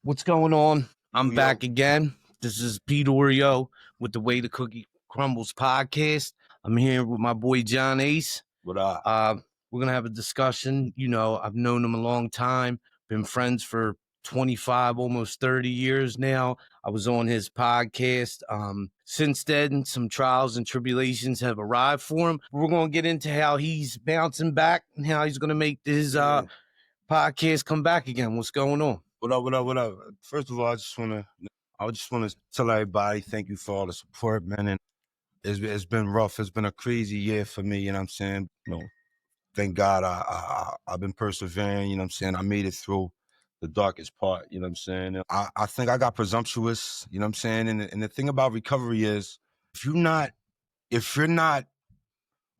What's going on? I'm Yo. back again. This is Pete Oreo with the Way the Cookie Crumbles podcast. I'm here with my boy John Ace. What up? We're gonna have a discussion. You know, I've known him a long time, been friends for 25, almost 30 years now. I was on his podcast. Since then, some trials and tribulations have arrived for him. We're gonna get into how he's bouncing back and how he's gonna make his podcast come back again. What's going on? What up? First of all, I just wanna tell everybody thank you for all the support, man. And it's been rough. It's been a crazy year for me. You know what I'm saying? Thank God I've been persevering. You know what I'm saying? I made it through the darkest part. You know what I'm saying? And I think I got presumptuous. You know what I'm saying? And the thing about recovery is if you're not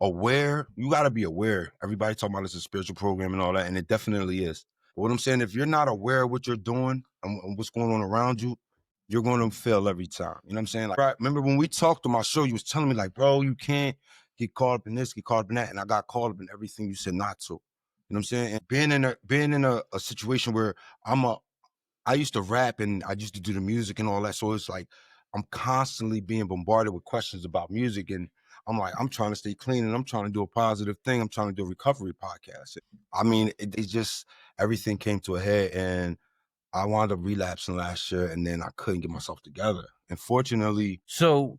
aware, you got to be aware. Everybody talking about it's a spiritual program and all that, and it definitely is. But what I'm saying, if you're not aware of what you're doing and what's going on around you, you're going to fail every time. You know what I'm saying? Like, right, remember when we talked on my show, you was telling me like, bro, you can't get caught up in this, get caught up in that, and I got caught up in everything you said not to. You know what I'm saying? And being in a situation where I used to rap and I used to do the music and all that, so it's like I'm constantly being bombarded with questions about music, and I'm like, I'm trying to stay clean and I'm trying to do a positive thing. I'm trying to do a recovery podcast. I mean, it just, everything came to a head and I wound up relapsing last year and then I couldn't get myself together. And fortunately. So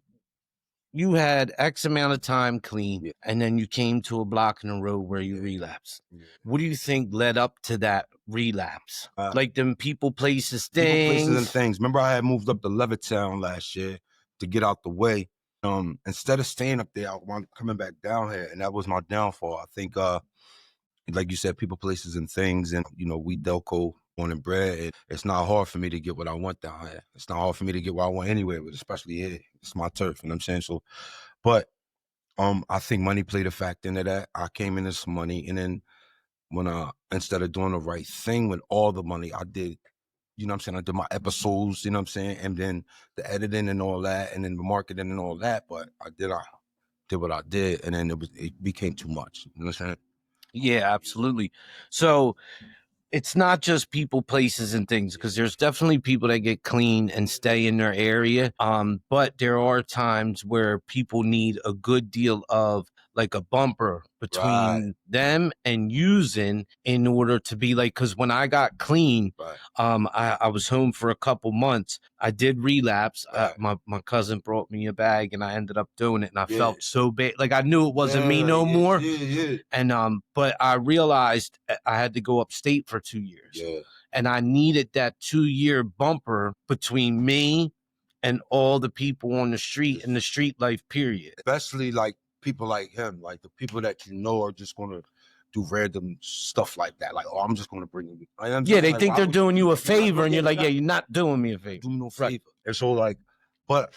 you had X amount of time clean, and then you came to a block in the road where you relapsed. What do you think led up to that relapse? Like them people, places, things. Remember, I had moved up to Levittown last year to get out the way. Instead of staying up there, I wound up coming back down here, and that was my downfall. I think, like you said, people, places, and things, and we Delco born and bred. It's not hard for me to get what I want down here. It's not hard for me to get what I want anywhere, but especially here. It's my turf, you know what I'm saying? So, but I think money played a factor into that. I came into some money, and then when instead of doing the right thing with all the money, I did. You know what I'm saying? I did my episodes, you know what I'm saying? And then the editing and all that, and then the marketing and all that. But I did what I did, and then it became too much. You know what I'm saying? Yeah, absolutely. So it's not just people, places, and things, because there's definitely people that get clean and stay in their area. But there are times where people need a good deal of like a bumper between them and using in order to be like, because when I got clean, I was home for a couple months. I did relapse. My cousin brought me a bag and I ended up doing it, and I felt so bad. Like I knew it wasn't me no more. And but I realized I had to go upstate for 2 years. And I needed that 2-year bumper between me and all the people on the street and the street life, period. Especially like people like him, like the people that are just gonna do random stuff like that. Like, oh, I'm just gonna bring you. Yeah, they think they're doing you a favor, and you're like, yeah, you're not doing me a favor. Do me no favor. And so like, but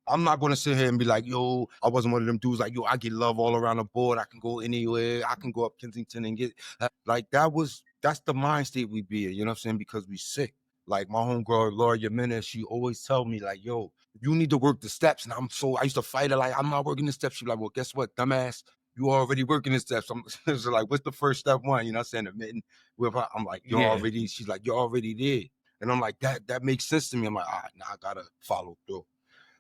I'm not gonna sit here and be like, yo, I wasn't one of them dudes like, yo, I get love all around the board. I can go anywhere. I can go up Kensington and get like that's the mind state we be in, you know what I'm saying? Because we sick. Like my homegirl, Laura Jimenez, she always tell me like, yo, you need to work the steps. And I used to fight her like, I'm not working the steps. She's like, well, guess what, dumbass? You already working the steps. So like, what's the first step one? You know what I'm saying? Admitting. I'm like, she's like, you already did. And I'm like, that makes sense to me. I'm like, all right, now I gotta follow through.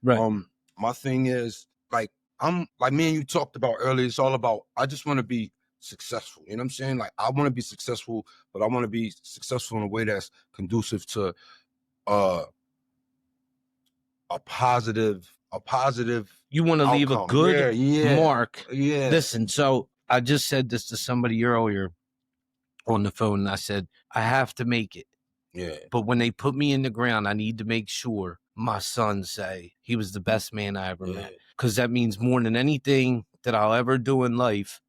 Right. My thing is like, I'm like me and you talked about earlier. It's all about, I just want to be successful. You know what I'm saying? Like, I want to be successful, but I want to be successful in a way that's conducive to a positive. You want to leave a good mark. Yeah. Listen, so I just said this to somebody earlier on the phone, and I said, I have to make it. Yeah. But when they put me in the ground, I need to make sure my sons say he was the best man I ever met. Because that means more than anything that I'll ever do in life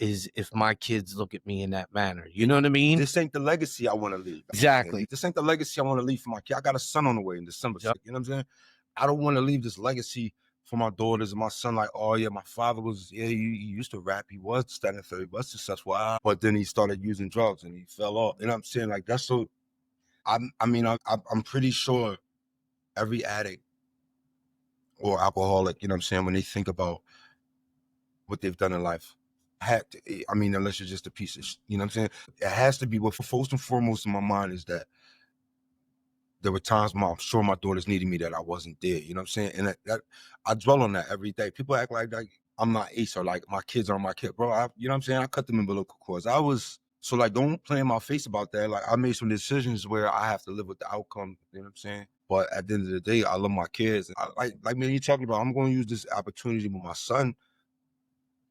is if my kids look at me in that manner. You know what I mean? This ain't the legacy I want to leave. Exactly. This ain't the legacy I want to leave for my kid. I got a son on the way in December. You know what I'm saying? I don't want to leave this legacy for my daughters and my son. Like, oh yeah, my father was, he used to rap. He was standing 30, was successful. But then he started using drugs and he fell off. You know what I'm saying? Like, that's so, I'm pretty sure every addict or alcoholic, you know what I'm saying, when they think about what they've done in life, unless you're just a piece of you know what I'm saying? It has to be what first and foremost in my mind is that there were times I'm sure my daughters needed me that I wasn't there. You know what I'm saying? And that I dwell on that every day. People act like I'm not Ace or like my kids are my kid, bro. You know what I'm saying? I cut them in umbilical cords. So like, don't play in my face about that. Like, I made some decisions where I have to live with the outcome. You know what I'm saying? But at the end of the day, I love my kids. Like man, you talking about, I'm going to use this opportunity with my son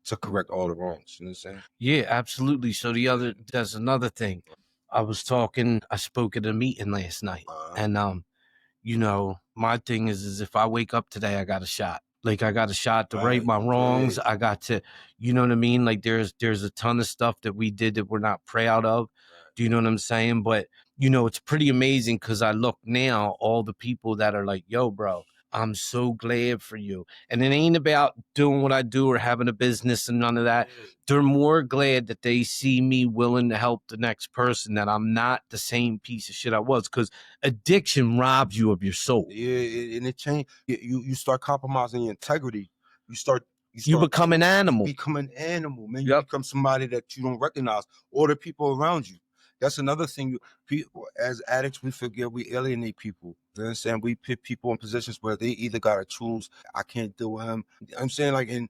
to correct all the wrongs. You know what I'm saying? Yeah, absolutely. So there's another thing. I spoke at a meeting last night, and my thing is if I wake up today, I got a shot. Like I got a shot to right my wrongs. I got to, you know what I mean? Like there's a ton of stuff that we did that we're not proud of. Do you know what I'm saying? But it's pretty amazing because I look now, all the people that are like, yo, bro, I'm so glad for you. And it ain't about doing what I do or having a business and none of that. They're more glad that they see me willing to help the next person, that I'm not the same piece of shit I was, because addiction robs you of your soul. Yeah, and it changed. You start compromising your integrity. You become an animal. Become an animal, man. You become somebody that you don't recognize, or the people around you. That's another thing. People, as addicts, we forget we alienate people. You know what I'm saying? We put people in positions where they either gotta choose, I can't deal with him. I'm saying, like, and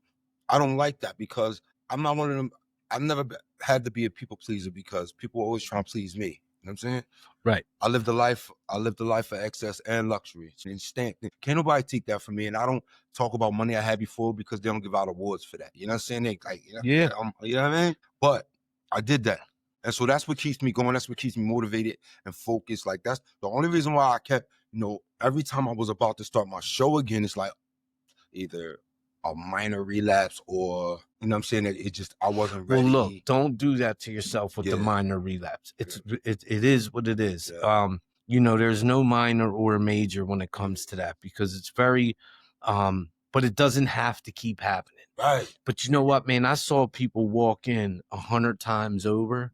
I don't like that because I'm not one of them. I've never had to be a people pleaser because people always try to please me. You know what I'm saying? Right. I lived a life of excess and luxury. Can't nobody take that from me. And I don't talk about money I had before because they don't give out awards for that. You know what I'm saying? You know what I mean? But I did that. And so that's what keeps me going. That's what keeps me motivated and focused. Like, that's the only reason why I kept, every time I was about to start my show again, it's like either a minor relapse or, you know what I'm saying, that it just, I wasn't ready. Well, look, don't do that to yourself with the minor relapse. It is what it is. There's no minor or major when it comes to that, because it's very but it doesn't have to keep happening. Right. But you know what, man? I saw people walk in 100 times over,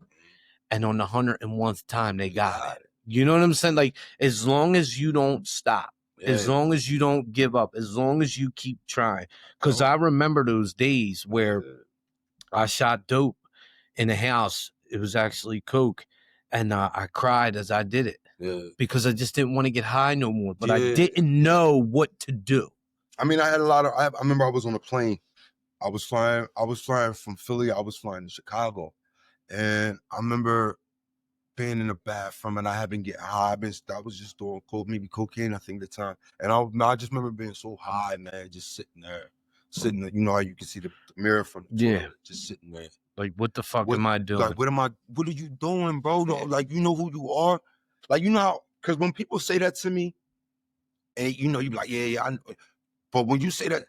and on the 101st time they got it. You know what I'm saying? Like, as long as you don't stop, as long as you don't give up, as long as you keep trying. Because I remember those days where I shot dope in the house. It was actually coke, and I cried as I did it because I just didn't want to get high no more. But I didn't know what to do. I mean, I had I remember I was on a plane. I was flying from Philly. I was flying to Chicago, and I remember being in the bathroom, and I had been getting high. I was just doing maybe cocaine, I think, at the time. And I just remember being so high, man, just sitting there. You know how you can see the mirror from the toilet, just sitting there. Like, what the fuck am I doing? Like, what are you doing, bro? Like, you know who you are? Like, you know how, because when people say that to me, and you be like, yeah, but when you say that,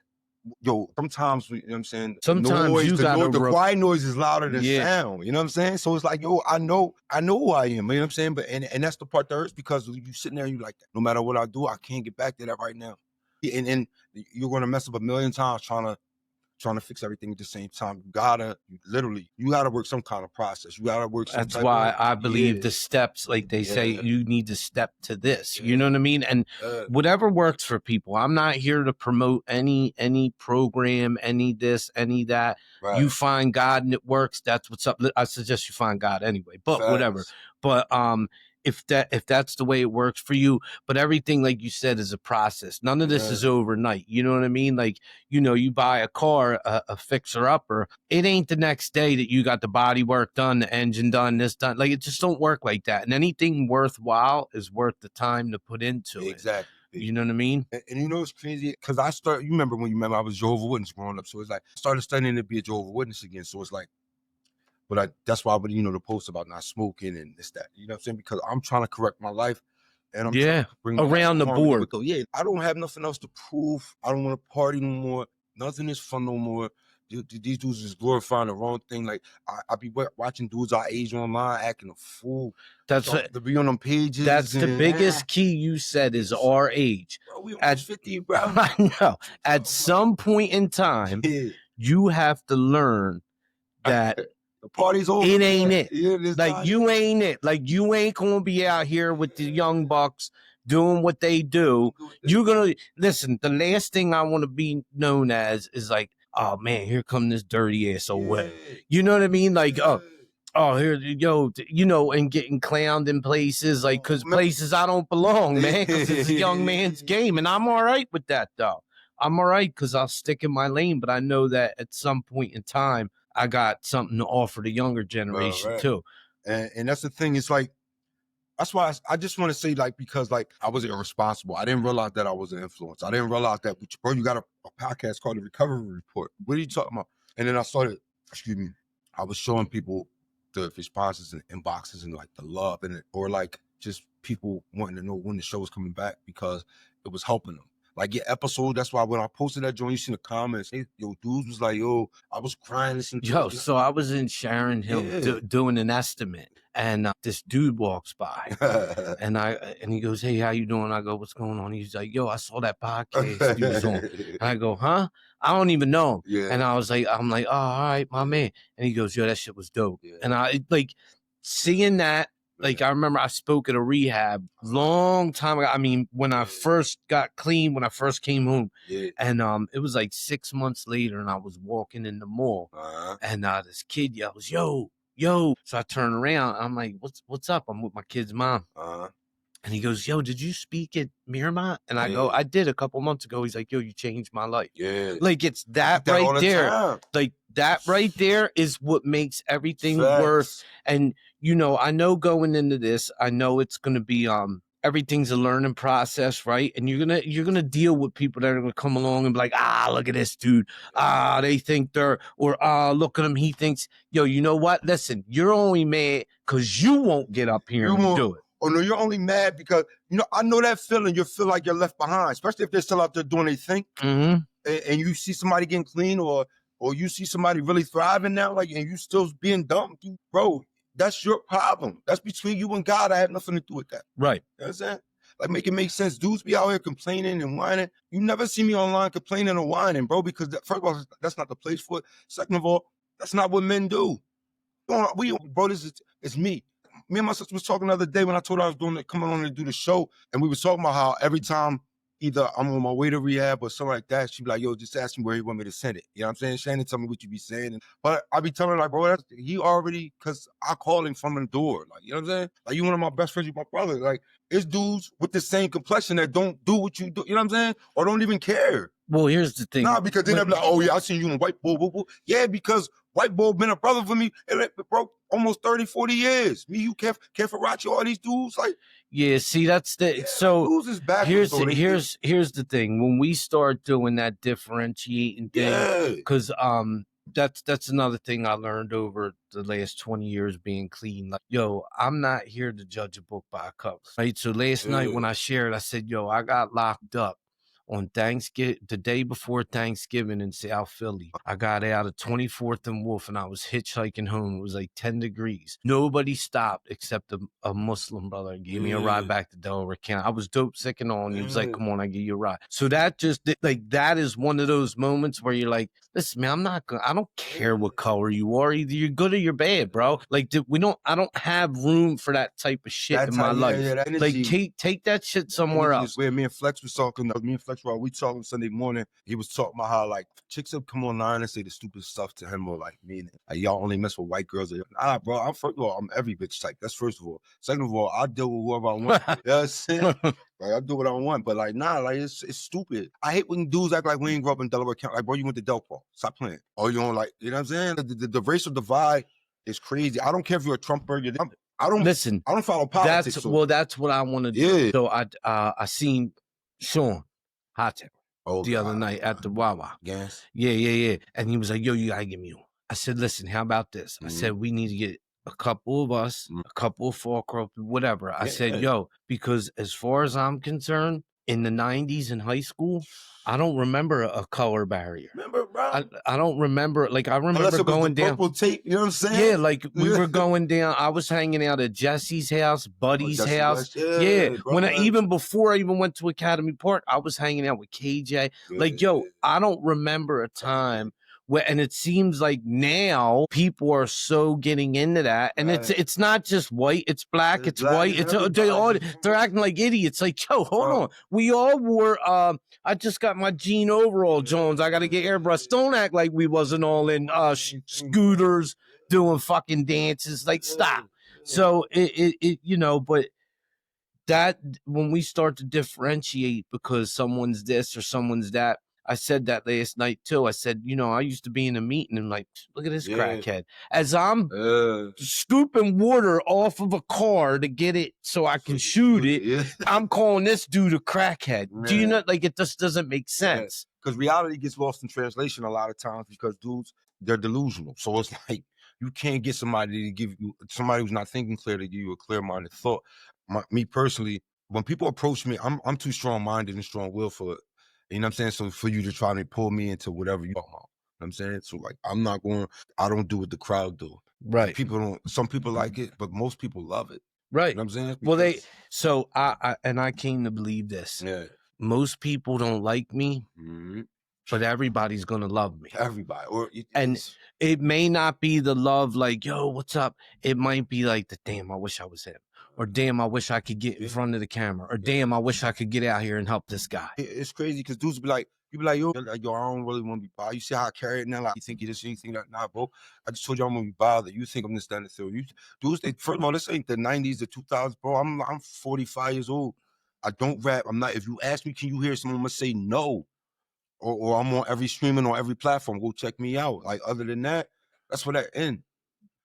sometimes, you know what I'm saying? Sometimes the quiet noise is louder than sound. You know what I'm saying? So it's like, I know who I am. You know what I'm saying? But and that's the part that hurts, because you sitting there and you like, no matter what I do, I can't get back to that right now. And you're gonna mess up a million times trying to fix everything at the same time. You gotta work some kind of process. You gotta work some. That's why I believe the steps, like they say, you need to step to this. You know what I mean? And whatever works for people. I'm not here to promote any program, any this, any that. Right. You find God and it works. That's what's up. I suggest you find God anyway. But whatever. But if that's the way it works for you. But everything, like you said, is a process. None of this is overnight. You know what I mean? Like, you buy a car, a fixer upper, it ain't the next day that you got the body work done, the engine done, this done. Like, it just don't work like that. And anything worthwhile is worth the time to put into it. Exactly. You know what I mean? And it's crazy, because you remember I was Jehovah's Witness growing up. So it's like, I started studying to be a Jehovah's Witness again. So it's like, but that's why I would, the post about not smoking and this, that, you know what I'm saying? Because I'm trying to correct my life, and I'm trying to bring around the board. I don't have nothing else to prove. I don't want to party no more. Nothing is fun no more. These dudes is glorifying the wrong thing. Like, I be watching dudes our age online acting a fool. That's to be on them pages. That's the biggest key you said, is our age. Bro, we almost 50, bro. I know. At some point in time, you have to learn that the party's over. It ain't it. Like, you ain't it. Like, you ain't gonna be out here with the young bucks doing what they do. You're gonna listen. The last thing I want to be known as is like, oh man, here come this dirty ass away. You know what I mean? Like, Oh, here, yo, and getting clowned in places like because places I don't belong, man. Because it's a young man's game, and I'm all right with that, though. I'm all right because I'll stick in my lane, but I know that at some point in time, I got something to offer the younger generation too. And that's the thing. It's like that's why I just want to say, like, because like I was irresponsible. I didn't realize that I was an influence. I didn't realize that, bro, you got a podcast called The Recovery Report. What are you talking about? And then I started, I was showing people the responses and inboxes and like the love and or like just people wanting to know when the show was coming back because it was helping them. Like your episode, that's why when I posted that joint, you see the comments, hey, yo, dudes was like, yo, I was crying listening to it. So I was in Sharon Hill doing an estimate, and this dude walks by, and he goes, hey, how you doing? I go, what's going on? He's like, yo, I saw that podcast you was on. And I go, huh? I don't even know him. Yeah. And I'm like, oh, all right, my man. And he goes, yo, that shit was dope. Yeah. And I like seeing that. Like, I remember I spoke at a rehab long time ago. I mean, when I first got clean, when I first came home. Yeah. And it was like 6 months later, and I was walking in the mall. And this kid yells, yo. So I turn around. I'm like, what's up? I'm with my kid's mom. And he goes, yo, did you speak at Miramont? And I go, I did a couple months ago. He's like, yo, you changed my life. Yeah. Like, it's that right there. Like, that right there is what makes everything worth. And, I know going into this, I know it's going to be, everything's a learning process, right? And you're gonna deal with people that are gonna come along and be like, look at this dude. They think or look at him. He thinks, yo, you know what? Listen, you're only mad because you won't get up here and do it. Oh, no, you're only mad because, I know that feeling. You feel like you're left behind, especially if they're still out there doing their thing. Mm-hmm. And you see somebody getting clean or you see somebody really thriving now, like, and you still being dumb. Bro, that's your problem. That's between you and God. I have nothing to do with that. Right. You know what I'm saying? Like, make it make sense. Dudes be out here complaining and whining. You never see me online complaining or whining, bro, because first of all, that's not the place for it. Second of all, that's not what men do. Bro, it's me. Me and my sister was talking the other day when I told her I was coming on to do the show, and we was talking about how every time either I'm on my way to rehab or something like that, she'd be like, yo, just ask me where you want me to send it. You know what I'm saying? Shannon, tell me what you be saying. But I be telling her, like, bro, he already, because I called him from the door. Like, you know what I'm saying? Like, you one of my best friends, you my brother. Like, it's dudes with the same complexion that don't do what you do. You know what I'm saying? Or don't even care. Well, here's the thing. Nah, because then they'll be like, oh, yeah, I seen you in White Bull. Yeah, because White Bull been a brother for me, bro, almost 30, 40 years. Me, you, Kev Farachi, all these dudes, like. Yeah, see, that's the so here's the thing. When we start doing that differentiating thing, because that's another thing I learned over the last 20 years being clean. Like, yo, I'm not here to judge a book by a cover. Right. So last night when I shared, I said, yo, I got locked up on Thanksgiving, the day before Thanksgiving in South Philly. I got out of 24th and Wolf and I was hitchhiking home. It was like 10 degrees. Nobody stopped except a Muslim brother. Gave me a ride back to Delaware County. I was dope, sick and all. And he was like, come on, I give you a ride. So that that is one of those moments where you're like, listen, man, I don't care what color you are. Either you're good or you're bad, bro. Like, I don't have room for that type of shit in my life. Like, take that shit somewhere else. Where me and Flex was talking, while we talking Sunday morning, he was talking about how like chicks will come online and say the stupid stuff to him or like me, like, y'all only mess with white girls. Nah, bro, first of all, I'm every bitch type. That's first of all. Second of all, I deal with whoever I want. You know what I'm saying? Like, I do what I want, but like, nah, like it's stupid. I hate when dudes act like we ain't grew up in Delaware County. Like, bro, you went to Delphi. Stop playing. Or you don't like, you know what I'm saying? The racial divide is crazy. I don't care if you're a Trumper. I don't follow politics. That's what I want to do. Yeah. So I seen Sean Hot the other night at the Wawa. Yes. Yeah. And he was like, yo, you gotta give me one. I said, listen, how about this? I said, we need to get a couple of us, a couple of folk, whatever. I said, yo, because as far as I'm concerned, in the 90s in high school, I don't remember a color barrier. Remember, bro? I don't remember. Like, I remember going down. Purple tape, you know what I'm saying? Yeah, like we were going down. I was hanging out at Jesse's house, Buddy's house. Yeah. Even before I even went to Academy Park, I was hanging out with KJ. Like, yo, I don't remember a time where, and it seems like now people are so getting into that, and it's not just white, it's black, it's white, they're acting like idiots. Like, yo, hold on, we all wore. I just got my jean overall, Jones. I got to get airbrushed. Don't act like we wasn't all in scooters. doing fucking dances. Like, stop. So you know, but that when we start to differentiate because someone's this or someone's that, I said that last night too. I said, you know, I used to be in a meeting and like, look at this crackhead. As I'm scooping water off of a car to get it so I can shoot it, I'm calling this dude a crackhead. Do you know? Like, it just doesn't make sense. Because reality gets lost in translation a lot of times because dudes, they're delusional. So it's like you can't get somebody to give you, somebody who's not thinking clear, to give you a clear-minded thought. Me personally, when people approach me, I'm too strong-minded and strong-willed for it. You know what I'm saying? So for you to try to pull me into whatever you want, you know what I'm saying? So like, I don't do what the crowd do. Right. Like, people don't, some people like it, but most people love it. Right. You know what I'm saying? Well, so I came to believe this. Yeah. Most people don't like me, but everybody's gonna love me. Everybody. And it may not be the love like, yo, what's up? It might be like the damn, I wish I was him. Or damn, I wish I could get in front of the camera. Or damn, I wish I could get out here and help this guy. It's crazy because dudes be like, you be like, yo, I don't really want to be bothered. You see how I carry it now? Like, you think you this, you think that? Nah, bro. I just told you I'm gonna be bothered. You think I'm this, that, and the third. You dudes, first of all, this ain't the 90s, the 2000s, bro. I'm 45 years old. I don't rap. I'm not. If you ask me, can you hear someone, I'm gonna say no. Or I'm on every streaming on every platform. Go check me out. Like, other than that, that's where that end.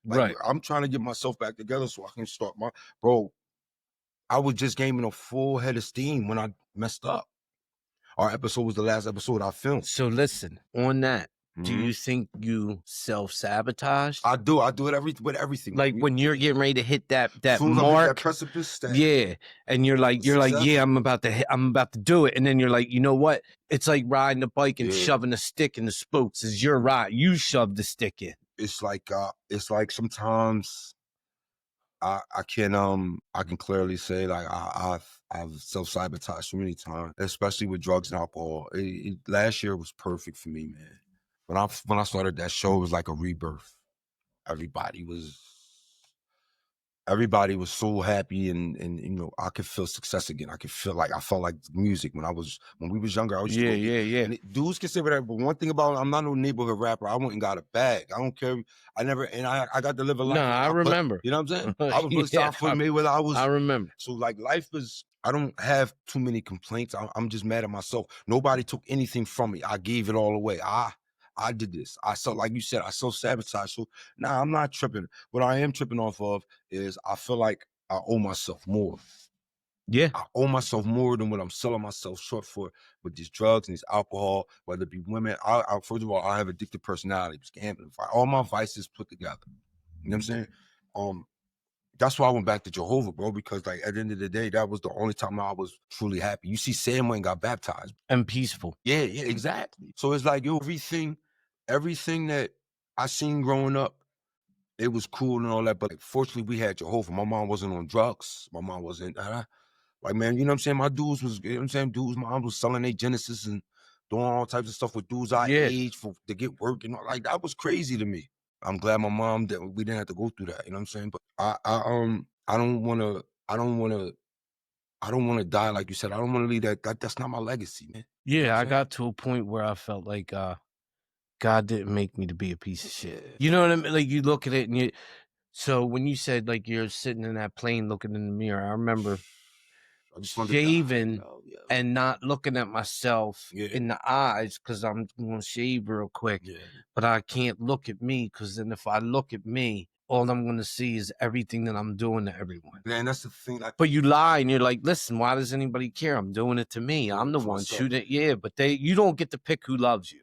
Like, right. I'm trying to get myself back together so I can start my bro. I was just gaining a full head of steam when I messed up. Our episode was the last episode I filmed. So listen, on that, do you think you self-sabotaged? I do it with everything. Like when you're getting ready to hit that mark, that precipice. Yeah, and you're like, yeah, I'm about to do it, and then you're like, you know what? It's like riding a bike and shoving a stick in the spokes. Is your ride? You shoved the stick in. It's like sometimes I can clearly say like I've self-sabotaged so many times, especially with drugs and alcohol. Last year was perfect for me, man. When I started that show, it was like a rebirth. Everybody was so happy and you know, I could feel success again. I felt like music when we was younger. I was And dudes can say whatever, but one thing about it, I'm not no neighborhood rapper. I went and got a bag. I don't care. I got to live a life. No, I remember. You know what I'm saying? I was really sorry for me when I remember. So like I don't have too many complaints. I'm just mad at myself. Nobody took anything from me. I gave it all away. I did this. Like you said, I self-sabotage. So nah, I'm not tripping. What I am tripping off of is I feel like I owe myself more. Yeah. I owe myself more than what I'm selling myself short for with these drugs and these alcohol, whether it be women. First of all, I have addictive personality, gambling, all my vices put together. You know what I'm saying? That's why I went back to Jehovah, bro, because like at the end of the day, that was the only time I was truly happy. You see, Sam went and got baptized. And peaceful. Yeah, exactly. So it's like, yo, everything that I seen growing up, it was cool and all that. But like, fortunately, we had Jehovah. My mom wasn't on drugs. My mom wasn't, like, man, you know what I'm saying? My dudes was, you know what I'm saying? Dudes, my mom was selling their Genesis and doing all types of stuff with dudes our age to get work and all. Like, that was crazy to me. I'm glad my mom that we didn't have to go through that. You know what I'm saying? But I don't want to die like you said. I don't want to leave that. That's not my legacy, man. Yeah, you know I got to a point where I felt like God didn't make me to be a piece of shit. You know what I mean? Like you look at it and so when you said like you're sitting in that plane looking in the mirror, I remember shaving and not looking at myself in the eyes because I'm going to shave real quick. Yeah. But I can't look at me because then if I look at me, all I'm going to see is everything that I'm doing to everyone. Man, that's the thing. But you lie and you're like, listen, why does anybody care? I'm doing it to me. I'm the one shooting. Yeah, but you don't get to pick who loves you.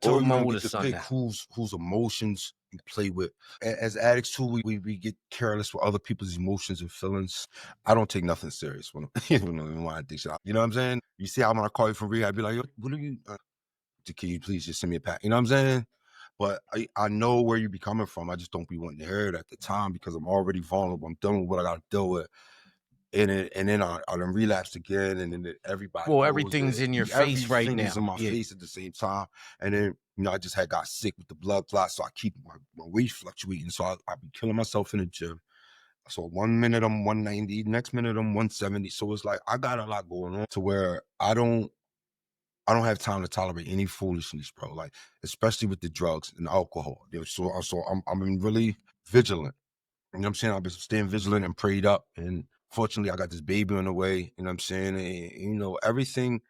Or you don't get to pick whose emotions you play with. As addicts too, we get careless with other people's emotions and feelings. I don't take nothing serious when I'm my addiction. You know what I'm saying? You see how when I call you from rehab, I'd be like, what are you? Can you please just send me a pack? You know what I'm saying? But I know where you be coming from. I just don't be wanting to hear it at the time because I'm already vulnerable. I'm done with what I got to deal with. And then I done relapsed again, and then everybody. Well, everything's in your face right now. Everything's in my face at the same time, and then I just got sick with the blood clot, so I keep my weight fluctuating. So I be killing myself in the gym. So 1 minute I'm 190, next minute I'm 170. So it's like I got a lot going on to where I don't I don't have time to tolerate any foolishness, bro. Like, especially with the drugs and alcohol. So I'm being really vigilant. You know what I'm saying? I've been staying vigilant and prayed up. And fortunately, I got this baby on the way. You know what I'm saying? And, you know, everything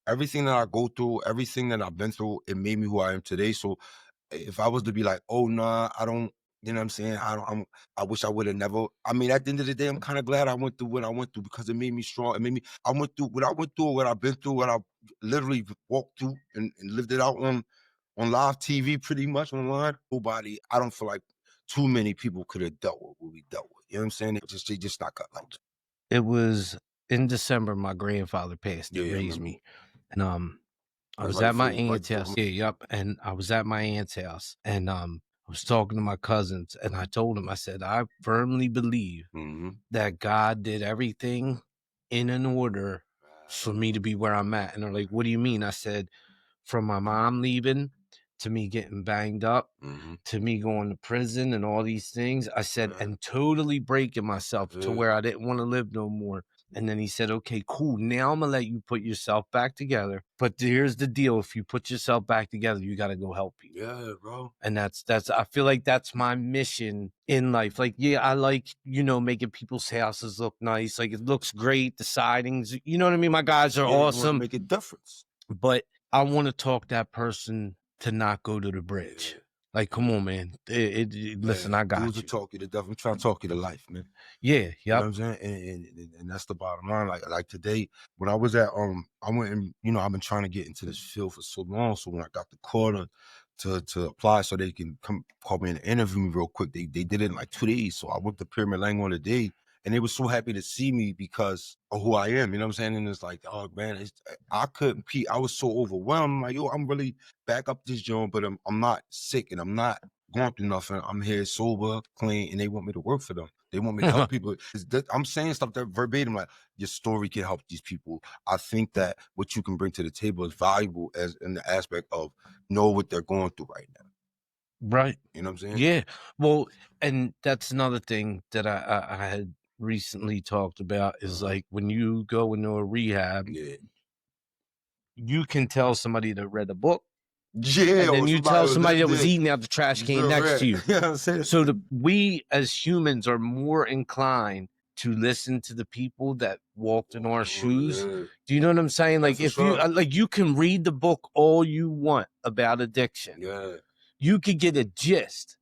that I go through, everything that I've been through, it made me who I am today. So if I was to be like, oh nah, I don't, you know what I'm saying? I wish I would have never. I mean, at the end of the day, I'm kind of glad I went through what I went through because it made me strong. It made me, I went through, what I've been through, what I literally walked through and lived it out on live TV pretty much online. Nobody, I don't feel like too many people could have dealt with what we dealt with. You know what I'm saying? They just not cut like that. It was in December my grandfather passed. He Yeah, I raised remember. me. And I That's was right at my before, right aunt's before. house. Yeah, yep. And I was at my aunt's house and I was talking to my cousins and I told them, I said, I firmly believe Mm-hmm. that God did everything in an order for me to be where I'm at. And they're like, what do you mean? I said, from my mom leaving to me getting banged up Mm-hmm. to me going to prison and all these things. I said, and totally breaking myself to where I didn't want to live no more. And then he said, okay, cool. Now I'm going to let you put yourself back together. But here's the deal. If you put yourself back together, you got to go help people. Yeah, bro. And that's, I feel like that's my mission in life. Like, yeah, I like, you know, making people's houses look nice. Like, it looks great. The sidings, you know what I mean? My guys are Yeah, you want to awesome. make a difference. But I want to talk that person to not go to the bridge. Yeah. Like, come on, man. Listen, I got Dudes will you. talk you to death. I'm trying to talk you to life, man. Yeah, You know yep. what I'm saying? And that's the bottom line. Like today, when I was at I went and, you know, I've been trying to get into this field for so long. So when I got the quarter to apply so they can come call me and interview me real quick, they did it in like 2 days. So I went to Pyramid Lang on a day. And they were so happy to see me because of who I am. You know what I'm saying? And it's like, oh man, I couldn't pee. I was so overwhelmed. I'm like, yo, I'm really back up this joint, but I'm not sick and I'm not going through nothing. I'm here sober, clean, and they want me to work for them. They want me to help people. I'm saying stuff that verbatim, like your story can help these people. I think that what you can bring to the table is valuable as in the aspect of know what they're going through right now. Right. You know what I'm saying? Yeah. Well, and that's another thing that I had recently talked about is like when you go into a rehab, Yeah. you can tell somebody that read a book. Yeah, And then you tell somebody that was eating out the trash can next to you. You know what I'm saying? So we as humans are more inclined to listen to the people that walked in our shoes. Yeah. Do you know what I'm saying? Like for if you sure. like you can read the book all you want about addiction. Yeah. You could get a gist,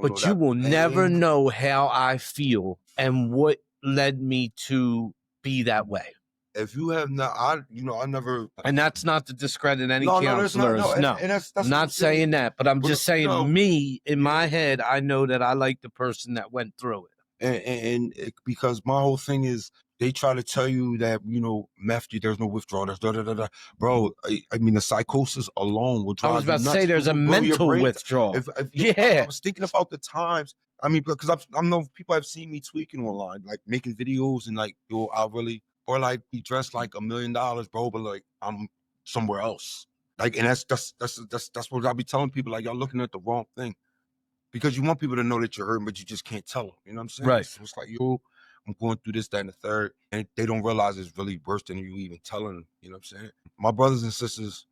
but you will never know how I feel and what led me to be that way. If you have not, I never. And that's not to discredit any No, there's not. counselors. No, And that's I'm not saying that, but I'm just saying me in my head, I know that I like the person that went through it. And because my whole thing is they try to tell you that, you know, meth, there's no withdrawal. There's da da da da. Bro, I mean, the psychosis alone will drive I was about you to nuts. say there's a mental withdrawal. I was thinking about the times. I mean, because I know people have seen me tweaking online, like making videos and like, yo, I really, or like be dressed like $1 million, bro, but like I'm somewhere else. Like, and that's what I'll be telling people. Like, y'all looking at the wrong thing. Because you want people to know that you're hurting, but you just can't tell them. You know what I'm saying? Right. So it's like, yo, I'm going through this, that, and the third. And they don't realize it's really worse than you even telling them. You know what I'm saying? My brothers and sisters,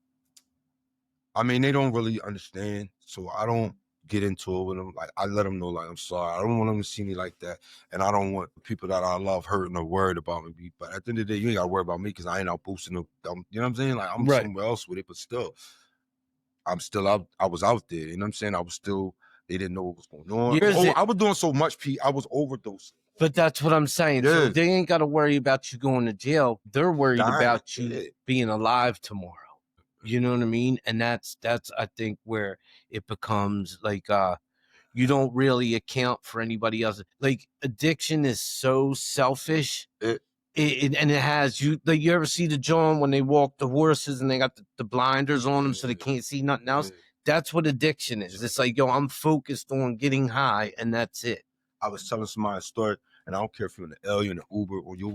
I mean, they don't really understand. So I don't get into it with them. Like, I let them know, like, I'm sorry. I don't want them to see me like that. And I don't want people that I love hurting or worried about me. But at the end of the day, you ain't got to worry about me because I ain't out boosting them. You know what I'm saying? Like, I'm somewhere else with it, but still. I'm still out. I was out there. You know what I'm saying? I was still, they didn't know what was going on. I was doing so much, Pete. I was overdosing. But that's what I'm saying. So they ain't got to worry about you going to jail. They're worried about you being alive tomorrow. You know what I mean? And that's I think where it becomes like you don't really account for anybody else. Like addiction is so selfish. And it has you like you ever see the John when they walk the horses and they got the blinders on them so they can't see nothing else? That's what addiction is. It's like, yo, I'm focused on getting high and that's it. I was telling somebody a story, and I don't care if you're in the L, you're in the Uber, on your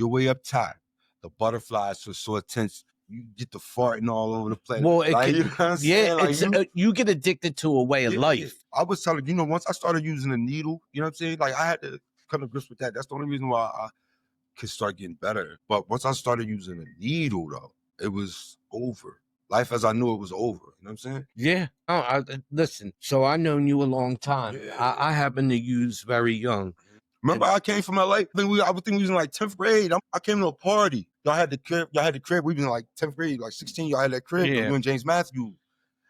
way up top, the butterflies are so intense, you get the farting all over the place. Well, like, you know what I'm saying? Like, you get addicted to a way of life. I was telling you, once I started using a needle, you know what I'm saying? Like I had to come to grips with that. That's the only reason why I could start getting better. But once I started using a needle, though, it was over. Life as I knew it was over. You know what I'm saying? Yeah. Oh, listen. So I known you a long time. Yeah. I happen to use very young. Remember, I came from LA. I think we was in like 10th grade. I came to a party. Y'all had the crib. We was in like 10th grade, like 16. Y'all had that crib. Yeah. You and James Matthews.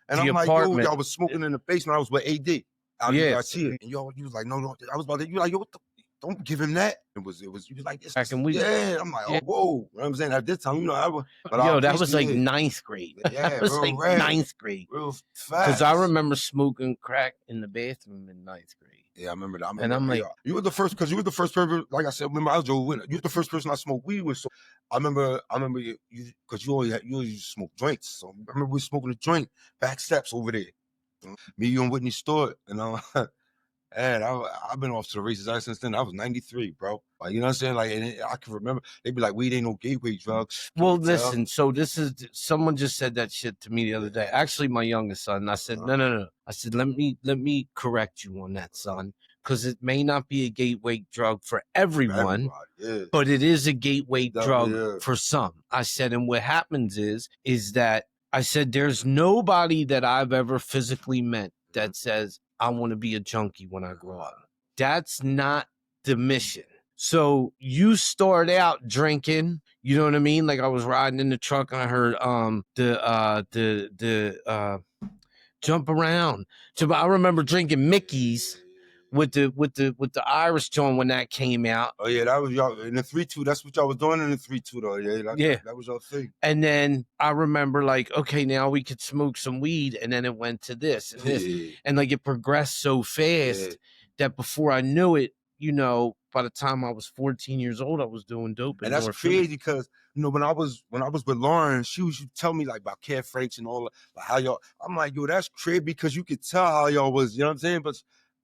And The I'm like, apartment. yo, y'all was smoking in the basement. I was with AD. Out Yeah. I see it. And yo, you was like, no. I was about to, you like, yo, what the, don't give him that. It was, you was like, this. Yeah. I'm like, oh, whoa. You know what I'm saying? At this time, you know, that was like 9th grade. Yeah, that was like red. 9th grade. Real fast. Because I remember smoking crack in the bathroom in 9th grade. Yeah, I remember that. And I'm like, you were the first, because you were the first person, like I said, remember I was Joe Winner. You were the first person I smoked weed with. So I remember you, because you always used to smoke joints. So I remember we were smoking a joint, back steps over there. Me, you, and Whitney Stewart, and and I've been off to the races since then. I was 93, bro. Like, you know what I'm saying? Like, and I can remember they'd be like, weed ain't no gateway drugs. Well, listen, so this is, someone just said that shit to me the other day. Actually, my youngest son. I said, no. I said, let me correct you on that, son. Because it may not be a gateway drug for everyone, but it is a gateway drug for some. I said, and what happens is that I said, there's nobody that I've ever physically met that says, I want to be a junkie when I grow up. That's not the mission. So you start out drinking, you know what I mean? Like I was riding in the truck and I heard the jump around. So I remember drinking Mickey's with the Irish joint when that came out. Oh yeah, that was y'all in the 3-2. That's what y'all was doing in the 3-2 though. Yeah, that was your thing. And then I remember like, okay, now we could smoke some weed, and then it went to this and this, and like it progressed so fast that before I knew it, you know, by the time I was 14 years old, I was doing dope. And that's crazy because, you know, when I was with Lauren, she used to tell me like about Care Franks and all, like how y'all, I'm like, yo, that's crazy because you could tell how y'all was, you know what I'm saying? But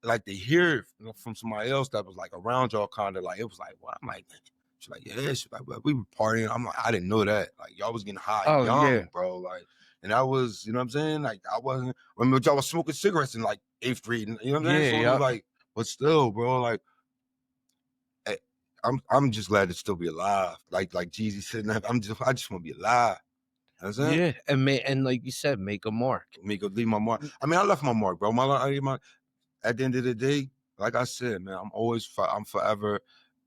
like to hear it, you know, from somebody else that was like around y'all, kind of like, it was like, well, I'm like, she's like, yeah, she's like, well, we were partying. I'm like, I didn't know that. Like y'all was getting high young, bro. Like, and I was, you know what I'm saying? Like I wasn't, remember y'all was smoking cigarettes in like 8th grade, you know what I'm saying? So it was like, but still, bro, like, I'm just glad to still be alive. Like Jeezy said, I just want to be alive. Yeah, and like you said, make a mark. Leave my mark. I mean, I left my mark, bro. At the end of the day, like I said, man, I'm forever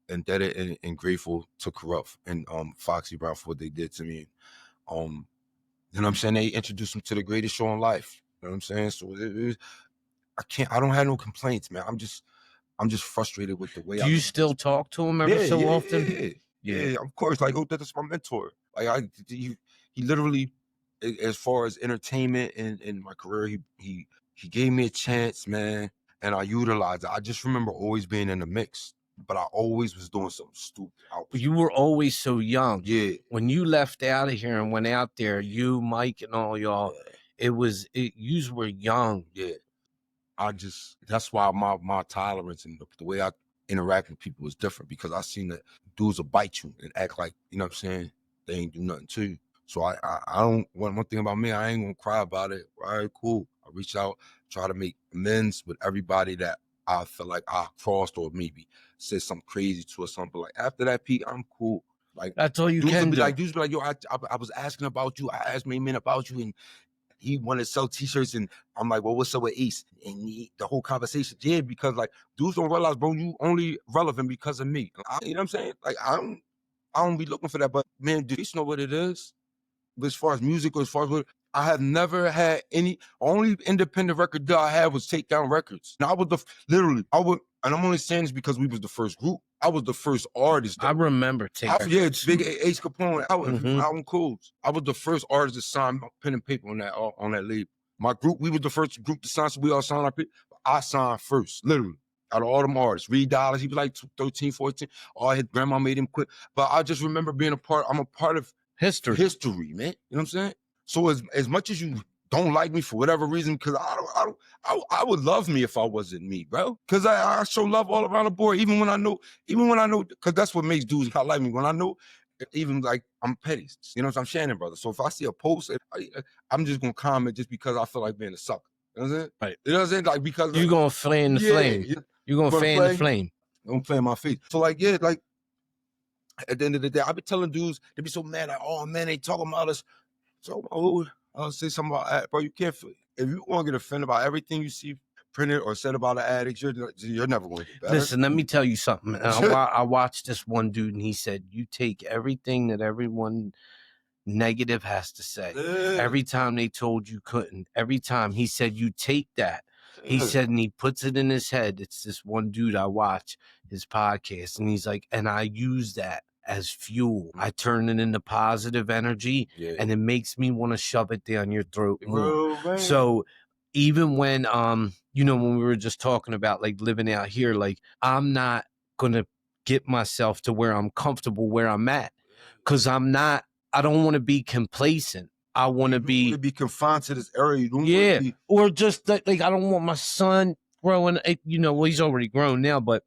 indebted and grateful to Corrupt and Foxy Brown for what they did to me. You know what I'm saying? They introduced me to the greatest show in life. You know what I'm saying? So I don't have no complaints, man. I'm just frustrated with the way. Do you still talk to him every so often? Yeah, of course. Like, that's my mentor. Like, he literally, as far as entertainment and my career, he gave me a chance, man, and I utilized it. I just remember always being in the mix, but I always was doing something stupid. You were always so young. Yeah. When you left out of here and went out there, you, Mike, and all y'all, you were young. Yeah. That's why my tolerance and the way I interact with people is different, because I seen that dudes will bite you and act like, you know what I'm saying, they ain't do nothing to you. So I don't, one thing about me, I ain't gonna cry about it. All right, cool. I reach out, try to make amends with everybody that I feel like I crossed or maybe said something crazy to or something. Like after that, Pete, I'm cool. Like that's all you can do. Like dudes be like, yo, I was asking about you. I asked men about you, and he wanted to sell T-shirts, and I'm like, well, what's up with Ace? And the whole conversation, because like dudes don't realize, bro, you only relevant because of me. You know what I'm saying? Like I don't be looking for that, but man, do you know what it is? But as far as music, or as far as what, I have never had only independent record deal I had was Takedown Records. And I was and I'm only saying this because we was the first group. I was the first artist. I remember Takedown. Yeah, Big Ace Capone. Album Codes. I was the first artist to sign pen and paper on that label. My group, we was the first group to sign, so we all signed our paper. I signed first, literally. Out of all them artists, Reed Dollars, he was like 13, 14. Oh, his grandma made him quit. But I just remember I'm a part of history, man. You know what I'm saying? So as much as you don't like me for whatever reason, because I would love me if I wasn't me, bro. Because I show love all around the board, even when I know, because that's what makes dudes not like me. When I know, even like I'm petty, you know what I'm Shannon, brother. So if I see a post, I'm just gonna comment just because I feel like being a sucker. You know what I'm saying? Right. You know what I'm saying? Like, because you're gonna fan the flame. You're gonna fan the flame. Don't play in my face. So like, yeah, like At the end of the day, I be telling dudes, they be so mad, like, oh man, they talking about us. So I'll say something about that, bro. You can't. If you want to get offended about everything you see printed or said about an addict, you're never going to get better. Listen, let me tell you something. I watched this one dude, and he said, "You take everything that everyone negative has to say. Every time they told you couldn't, every time he said, you take that." He said, and he puts it in his head. It's this one dude I watch his podcast, and he's like, and I use that as fuel. I turn it into positive energy, and it makes me want to shove it down your throat more. So even when when we were just talking about like living out here, like I'm not gonna get myself to where I'm comfortable where I'm at, because I don't want to be complacent. I want to be confined to this area. You don't be, or just like I don't want my son growing. Well, he's already grown now, but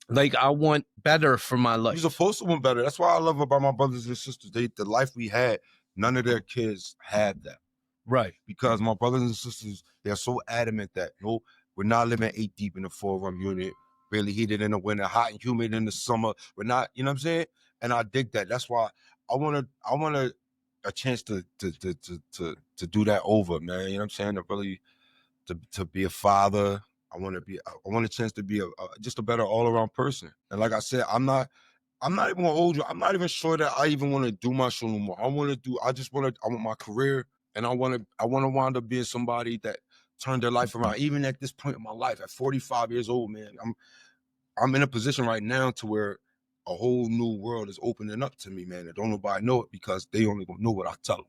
like I want better for my life. You're supposed to want better. That's why I love about my brothers and sisters. The life we had, none of their kids had that. Right. Because my brothers and sisters, they're so adamant that no, we're not living 8 deep in the 4-room unit, really heated in the winter, hot and humid in the summer. We're not, you know what I'm saying? And I dig that. That's why I want a chance to do that over, man. You know what I'm saying? To really to be a father. I want a chance to be just a better all around person. And like I said, I'm not even gonna hold you. I'm not even sure that I even want to do my show no more. I want my career, and I want to wind up being somebody that turned their life around. Even at this point in my life, at 45 years old, man, I'm in a position right now to where a whole new world is opening up to me, man. And don't nobody know it because they only gonna know what I tell them.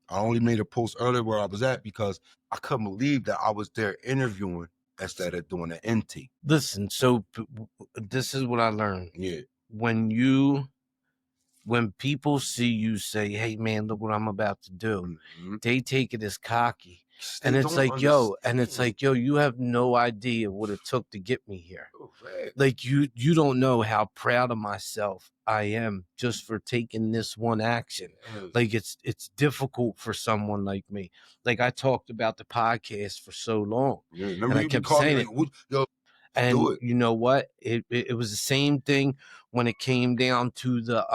I only made a post earlier where I was at because I couldn't believe that I was there interviewing instead of doing an NT. Listen, so this is what I learned. Yeah. When people see you say, "Hey man, look what I'm about to do," they take it as cocky. And it's like, yo, you have no idea what it took to get me here. Like you don't know how proud of myself I am just for taking this one action. Like it's difficult for someone like me. Like I talked about the podcast for so long. Yeah, and I kept saying it. And you know what? It was the same thing when it came down to the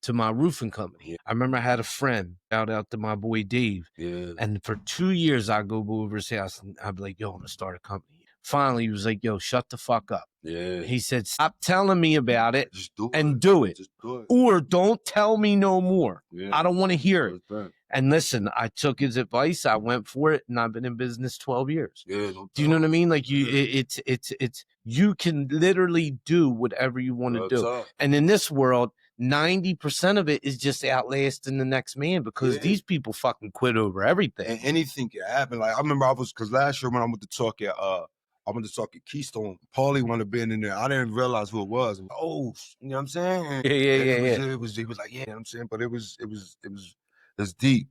to my roofing company. I remember I had a friend, shout out to my boy Dave. And for 2 years I'd go over his house and I'd be like, yo, I'm gonna start a company. Finally, he was like, yo, shut the fuck up. He said, stop telling me about it and do it. Or don't tell me no more. I don't want to hear it. And listen, I took his advice. I went for it, and I've been in business 12 years. Do you know what I mean? Like it's you can literally do whatever you want to do. And in this world, 90% of it is just outlasting the next man because these people fucking quit over everything. And anything can happen. Like I remember because last year when I went to talk at Keystone, Paulie wanted to be in there. I didn't realize who it was. Oh, you know what I'm saying? It was like, yeah, you know what I'm saying? But it was deep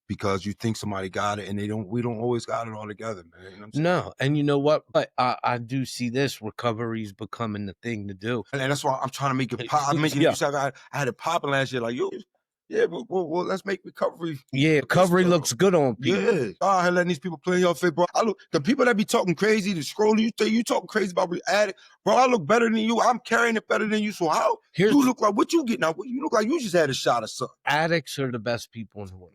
because you think somebody got it and we don't always got it all together, man. You know what I'm saying? No, and you know what? But I do see this recovery's becoming the thing to do. And that's why I'm trying to make it pop. You said I had it popping last year, like, yo, yeah, well, let's make recovery. Yeah, recovery looks good on people. Yeah, I letting these people play in your face, bro. I look the people that be talking crazy, the scrolling, you talking crazy about addict, bro. I look better than you. I'm carrying it better than you. So how you look like what you get now? You look like you just had a shot of something. Addicts are the best people in the world.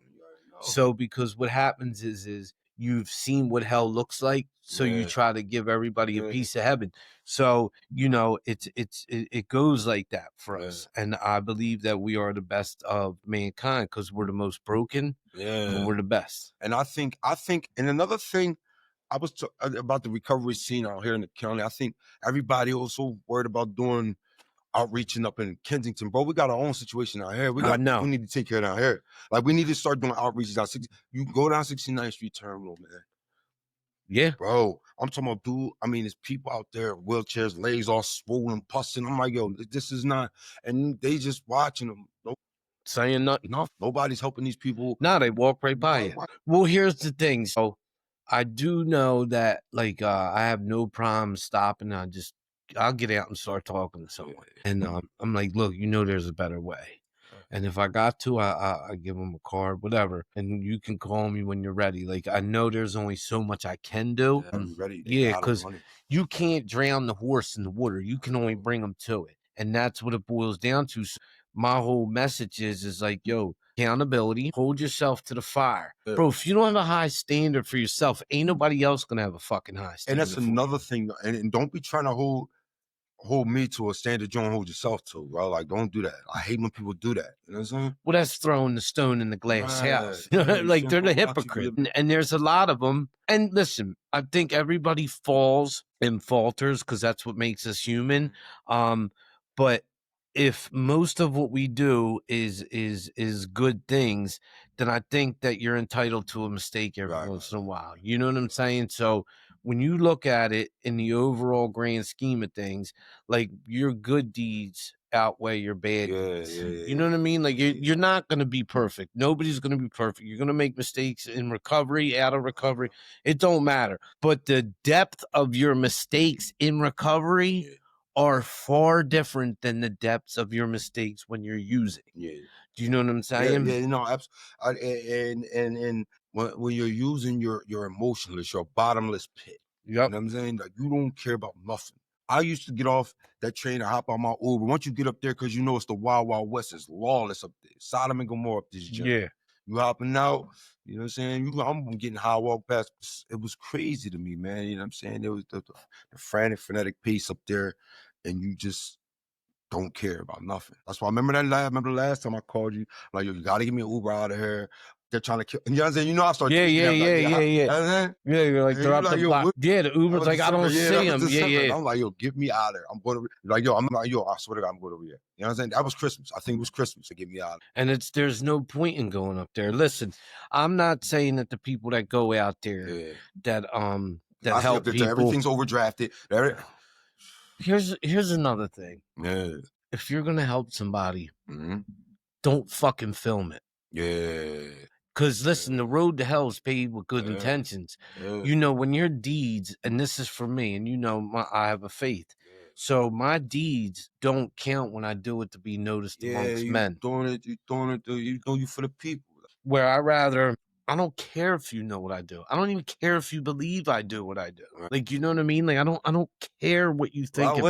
So because what happens is you've seen what hell looks like, so you try to give everybody a piece of heaven. So it goes like that for us, and I believe that we are the best of mankind because we're the most broken. But we're the best. And I think, and another thing, I was about the recovery scene out here in the county. I think everybody also worried about doing outreaching up in Kensington, bro. We got our own situation out here. We need to take care of down here. Like we need to start doing outreaches out. You go down 69th Street Terminal, man. Yeah, bro. I'm talking about, dude. I mean, there's people out there, wheelchairs, legs all swollen, pussing. I'm like, yo, this is not. And they just watching them. Saying nothing. No, nobody's helping these people. No, they walk right by you. Well, here's the thing. So I do know that, like, I have no problem stopping. I'll get out and start talking to someone. And I'm like, look, there's a better way. And if I got to, I give them a card, whatever. And you can call me when you're ready. Like, I know there's only so much I can do. Yeah, ready. Yeah, because you can't drown the horse in the water. You can only bring them to it. And that's what it boils down to. So my whole message is like, yo, accountability, hold yourself to the fire. Bro, if you don't have a high standard for yourself, ain't nobody else gonna have a fucking high standard. And that's another thing. And don't be trying to hold me to a standard you don't hold yourself to, bro. Like, don't do that. I hate when people do that. You know what I'm saying? Well, that's throwing the stone in the glass house. Right. Like, they're the hypocrite. And there's a lot of them. And listen, I think everybody falls and falters because that's what makes us human. But if most of what we do is good things, then I think that you're entitled to a mistake every once in a while. You know what I'm saying? So when you look at it in the overall grand scheme of things, like, your good deeds outweigh your bad deeds. You know what I mean? Like, you're not going to be perfect. Nobody's going to be perfect. You're going to make mistakes in recovery, out of recovery. It don't matter. But the depth of your mistakes in recovery are far different than the depths of your mistakes when you're using. Do you know what I'm saying? Yeah, you know, and when you're using your emotionless, your bottomless pit. You know what I'm saying? Like, you don't care about nothing. I used to get off that train and hop on my Uber. Once you get up there, because you know it's the Wild Wild West, it's lawless up there. Sodom and Gomorrah up this journey. Yeah. You hopping out, you know what I'm saying? I'm getting high walk past. It was crazy to me, man. You know what I'm saying? There was the frantic, frenetic pace up there, and you just don't care about nothing. That's why I remember the last time I called you, like, yo, you gotta give me an Uber out of here. They're trying to kill. You know what I'm saying? You know, I started. Yeah. Yeah, You're like, they're up the block. Yeah, the Uber's like, I don't see him. Yeah. I'm like, yo, get me out of there. I'm going to, like, yo, I swear to God, I'm going over here. You know what I'm saying? That was Christmas. I think it was Christmas to get me out. And there's no point in going up there. Listen, I'm not saying that the people that go out there that help people, everything's overdrafted. Here's another thing. Yeah. If you're gonna help somebody, don't fucking film it. Yeah. Because listen, the road to hell is paved with good intentions. You know, when your deeds, and this is for me, and you know, I have a faith. So my deeds don't count when I do it to be noticed amongst men. You know you for the people. Where I don't care if you know what I do. I don't even care if you believe I do what I do. Like, you know what I mean? Like, I don't care what you think.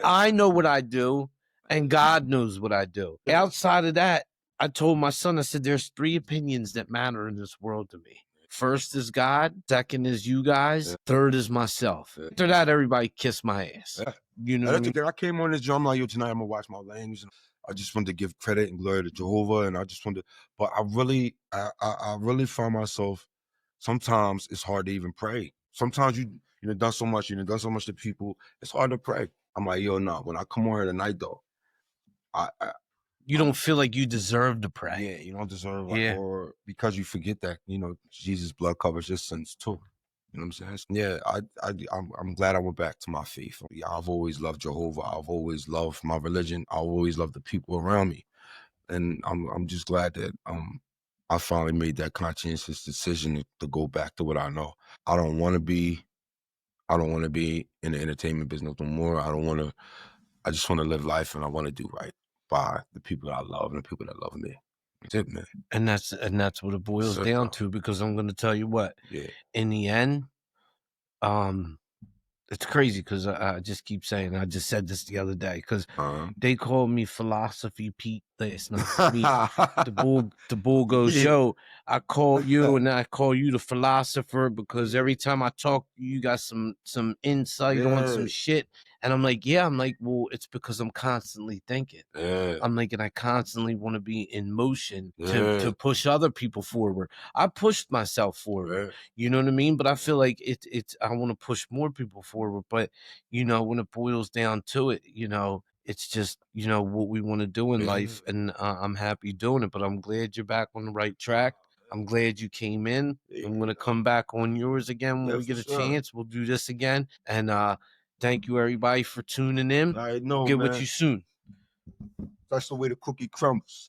I know what I do, and God knows what I do. Outside of that, I told my son, I said, there's 3 opinions that matter in this world to me. First is God. Second is you guys. Third is myself. After that, everybody kiss my ass. You know what I mean? I came on this drum like, yo, tonight I'm gonna watch my language. I just wanted to give credit and glory to Jehovah, and I just wanted, but I really find myself, sometimes it's hard to even pray. Sometimes you done so much to people, it's hard to pray. I'm like, yo, no, when I come on here tonight though, you don't feel like you deserve to pray. Yeah, you don't deserve, or because you forget that, you know, Jesus' blood covers your sins too. You know what I'm saying? Yeah, I'm glad I went back to my faith. I've always loved Jehovah. I've always loved my religion. I always loved the people around me, and I'm just glad that I finally made that conscientious decision to go back to what I know. I don't want to be in the entertainment business no more. I just want to live life, and I want to do right by the people that I love and the people that love me. That's it, man. And that's what it boils down to, because I'm going to tell you what, in the end, it's crazy because I just keep saying, I just said this the other day, because they called me Philosophy Pete last night. The bull goes, yo, I call you and I call you the philosopher because every time I talk, you got some insight on some shit. And I'm like, well, it's because I'm constantly thinking. I'm like, and I constantly want to be in motion to push other people forward. I pushed myself forward, you know what I mean? But I feel like I want to push more people forward. But, you know, when it boils down to it, you know, it's just, you know, what we want to do in life. And I'm happy doing it, but I'm glad you're back on the right track. I'm glad you came in. I'm going to come back on yours again when we get a chance. We'll do this again. And thank you, everybody, for tuning in. I know, Get man. with you soon. That's the way the cookie crumbles.